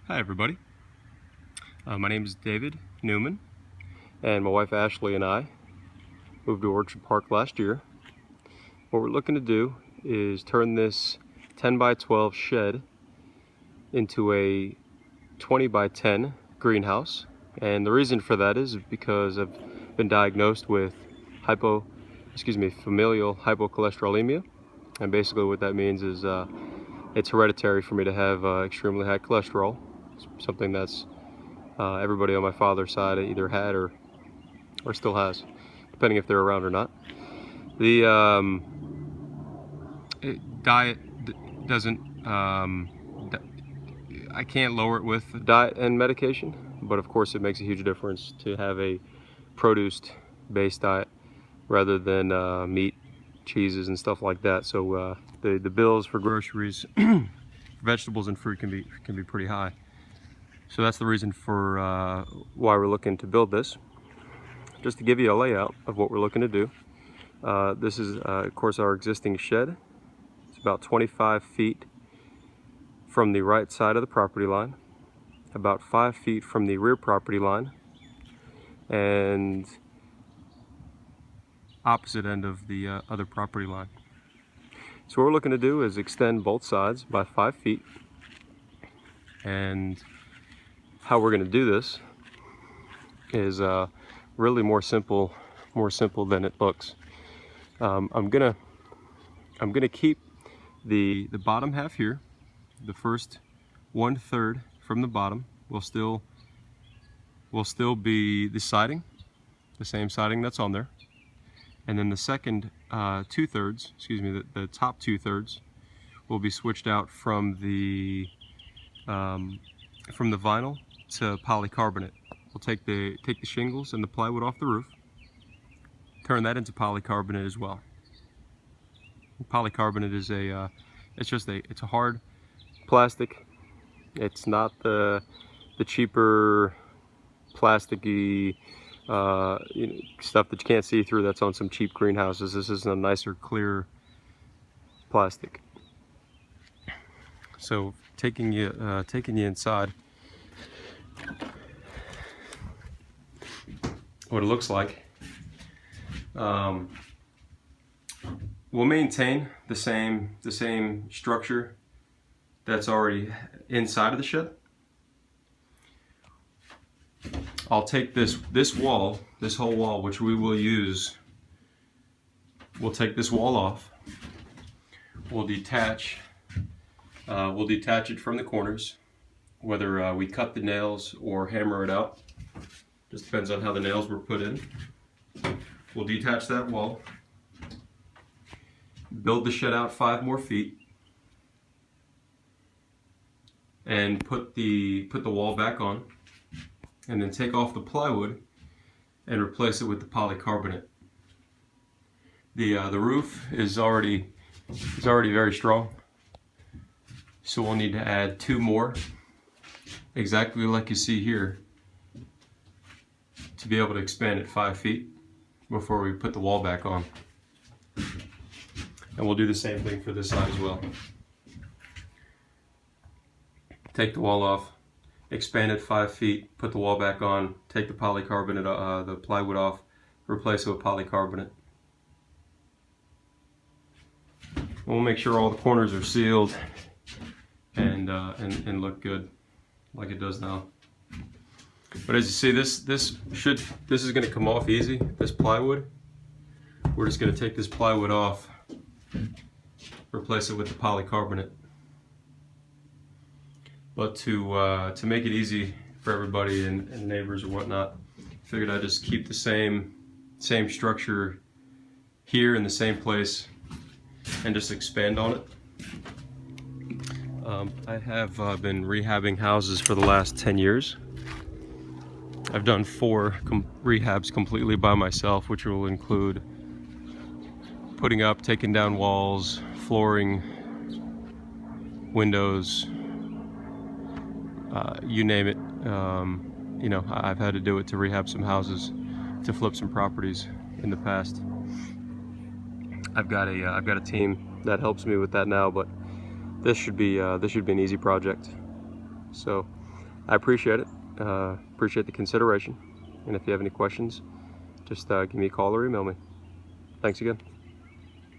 Hi everybody, my name is David Newman, and my wife Ashley and I moved to Orchard Park last year. What we're looking to do is turn this 10 by 12 shed into a 20 by 10 greenhouse, and the reason for that is because I've been diagnosed with familial hypocholesterolemia, and basically what that means is it's hereditary for me to have extremely high cholesterol, something that's everybody on my father's side either had or still has, depending if they're around or not. The diet doesn't, I can't lower it with diet and medication, but of course it makes a huge difference to have a produce-based diet rather than meat, cheeses, and stuff like that. So the bills for groceries, vegetables, and fruit can be pretty high. So that's the reason for why we're looking to build this. Just to give you a layout of what we're looking to do. This is, of course, our existing shed. It's about 25 feet from the right side of the property line, about 5 feet from the rear property line, and opposite end of the other property line. So what we're looking to do is extend both sides by 5 feet. And how we're going to do this is really more simple than it looks. I'm gonna keep the bottom half here. The first 1/3 from the bottom will still be the siding, the same siding that's on there, and then the second 2/3, the top 2/3 will be switched out from the vinyl to polycarbonate. We'll take the shingles and the plywood off the roof, turn that into polycarbonate as well. Polycarbonate is it's a hard plastic. It's not the cheaper plasticky stuff that you can't see through that's on some cheap greenhouses. This is a nicer, clear plastic. So taking you inside, what it looks like. We'll maintain the same structure that's already inside of the shed. I'll take this whole wall, which we will use. We'll take this wall off. We'll detach it from the corners, whether we cut the nails or hammer it out. Just depends on how the nails were put in. We'll detach that wall, build the shed out 5 more feet, and put the wall back on, and then take off the plywood and replace it with the polycarbonate. The roof is already very strong, so we'll need to add 2 more, exactly like you see here, to be able to expand it 5 feet before we put the wall back on. And we'll do the same thing for this side as well. Take the wall off, expand it 5 feet, put the wall back on, take the polycarbonate, the plywood off, replace it with polycarbonate. We'll make sure all the corners are sealed and look good like it does now. But as you see, this is going to come off easy. This plywood, we're just going to take this plywood off, replace it with the polycarbonate. But to make it easy for everybody and neighbors or whatnot, I figured I'd just keep the same structure here in the same place and just expand on it. I have been rehabbing houses for the last 10 years. I've done 4 rehabs completely by myself, which will include putting up, taking down walls, flooring, windows, you name it. You know, I've had to do it to rehab some houses, to flip some properties in the past. I've got a team that helps me with that now, but this should be an easy project. So I appreciate it. Appreciate the consideration. And if you have any questions, just give me a call or email me. Thanks again.